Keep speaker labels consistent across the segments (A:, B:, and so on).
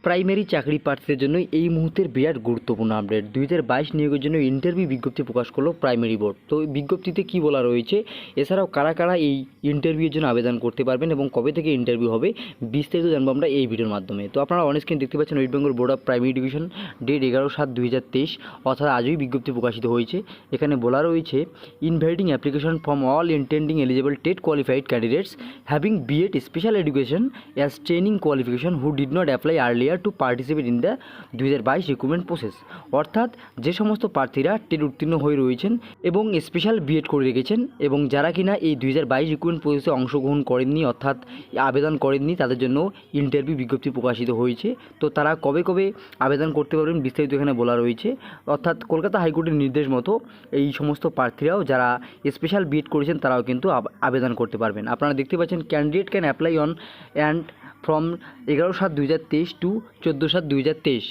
A: Primary চাকরি প্রার্থীদের জন্য এই মুহূর্তের বিরাট গুরুত্বপূর্ণ আপডেট। 2022 নিয়োগের জন্য ইন্টারভিউ বিজ্ঞপ্তি প্রকাশ করলো প্রাইমারি বোর্ড। তো বিজ্ঞপ্তিতে কী বলা রয়েছে, এছাড়াও কারা কারা এই ইন্টারভিউর জন্য আবেদন করতে পারবেন এবং কবে থেকে ইন্টারভিউ হবে, বিস্তারিত জানবো আমরা এই ভিডিওর মাধ্যমে। তো আপনারা অন স্ক্রিন দেখতে পাচ্ছেন West Bengal board of primary division, date 11/7/2023, অর্থাৎ আজই বিজ্ঞপ্তি প্রকাশিত হয়েছে। এখানে বলা রয়েছে, inviting application from all intending eligible TET qualified candidates having B Ed special education as training qualification who did not apply earlier to participate in the 2022 recruitment process. অর্থাৎ যে সমস্ত প্রার্থীরা টেট উত্তীর্ণ হয়ে রয়েছেন এবং স্পেশাল বিএড করে রেখেছেন এবং যারা কিনা এই 2022 রিক্রুটমেন্ট প্রসেসে অংশগ্রহণ করেননি, অর্থাৎ আবেদন করেননি, তাদের জন্য ইন্টারভিউ বিজ্ঞপ্তি প্রকাশিত হয়েছে। তো তারা কবে কবে আবেদন করতে পারবেন বিস্তারিত এখানে বলা রয়েছে। অর্থাৎ কলকাতা হাইকোর্টের নির্দেশ মতো এই সমস্ত প্রার্থীরাও যারা স্পেশাল বিএড করেছেন তারাও কিন্তু আবেদন করতে পারবেন। আপনারা দেখতে পাচ্ছেন, candidate can apply on and from 11/7/2023 to 14/7/2023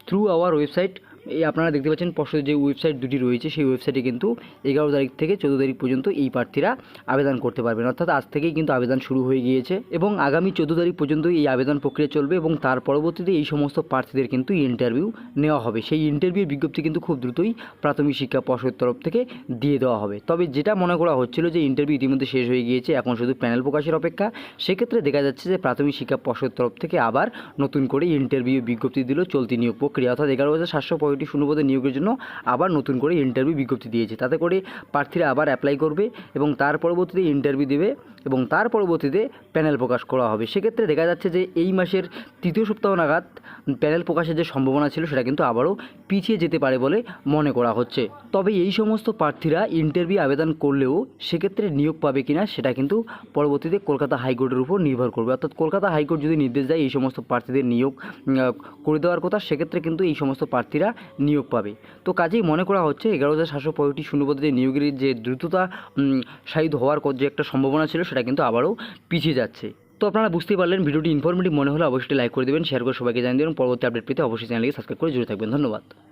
A: through our website. এই আপনারা দেখতে পাচ্ছেন পর্ষদের যে ওয়েবসাইট দুটি রয়েছে, সেই ওয়েবসাইটে কিন্তু 11 তারিখ থেকে 14 তারিখ পর্যন্ত এই প্রার্থীরা আবেদন করতে পারবেন। অর্থাৎ আজ থেকেই কিন্তু আবেদন শুরু হয়ে গিয়েছে এবং আগামী 14 তারিখ পর্যন্ত এই আবেদন প্রক্রিয়া চলবে এবং তার পরবর্তীতে এই সমস্ত প্রার্থীদের কিন্তু ইন্টারভিউ নেওয়া হবে। সেই ইন্টারভিউর বিজ্ঞপ্তি কিন্তু খুব দ্রুতই প্রাথমিক শিক্ষা পর্ষদের তরফ থেকে দিয়ে দেওয়া হবে। তবে যেটা মনে করা হচ্ছিল যে ইন্টারভিউ ইতিমধ্যে শেষ হয়ে গিয়েছে, এখন শুধু প্যানেল প্রকাশের অপেক্ষা, সেক্ষেত্রে দেখা যাচ্ছে যে প্রাথমিক শিক্ষা পর্ষদের তরফ থেকে আবার নতুন করে ইন্টারভিউ বিজ্ঞপ্তি দিল চলতি নিয়োগ প্রক্রিয়া, অর্থাৎ 11,765 শূন্যপদে নিয়োগের জন্য আবার নতুন করে ইন্টারভিউ বিজ্ঞপ্তি দিয়েছে। তাতে করে প্রার্থীরা আবার অ্যাপ্লাই করবে এবং তার পরবর্তীতে ইন্টারভিউ দেবে এবং তার পরবর্তীতে প্যানেল প্রকাশ করা হবে। সেক্ষেত্রে দেখা যাচ্ছে যে এই মাসের তৃতীয় সপ্তাহ নাগাদ প্যানেল প্রকাশের যে সম্ভাবনা ছিল সেটা কিন্তু আবারও পিছিয়ে যেতে পারে বলে মনে করা হচ্ছে। তবে এই সমস্ত প্রার্থীরা ইন্টারভিউ আবেদন করলেও সেক্ষেত্রে নিয়োগ পাবে কিনা সেটা কিন্তু পরবর্তীতে কলকাতা হাইকোর্টের উপর নির্ভর করবে। অর্থাৎ কলকাতা হাইকোর্ট যদি নির্দেশ দেয় এই সমস্ত প্রার্থীদের নিয়োগ করে দেওয়ার কথা, সেক্ষেত্রে কিন্তু এই সমস্ত প্রার্থীরা নিয়োগ পাবে। তো কাজেই মনে করা হচ্ছে 11,765 শূন্যপদে যে নিয়োগের যে দ্রুততা সাহিত হওয়ার যে একটা সম্ভাবনা ছিল সেটা কিন্তু আবারও পিছিয়ে যাচ্ছে। তো আপনারা বুঝতেই পারলেন, ভিডিওটি ইনফরমেটিভ মনে হলে অবশ্যই লাইক করে দেবেন, শেয়ার করে সবাইকে জানিয়ে দেবেন। পরবর্তী আপডেট পেতে অবশ্যই চ্যানেলকে সাবস্ক্রাইব করে জুড়ে থাকবেন। ধন্যবাদ।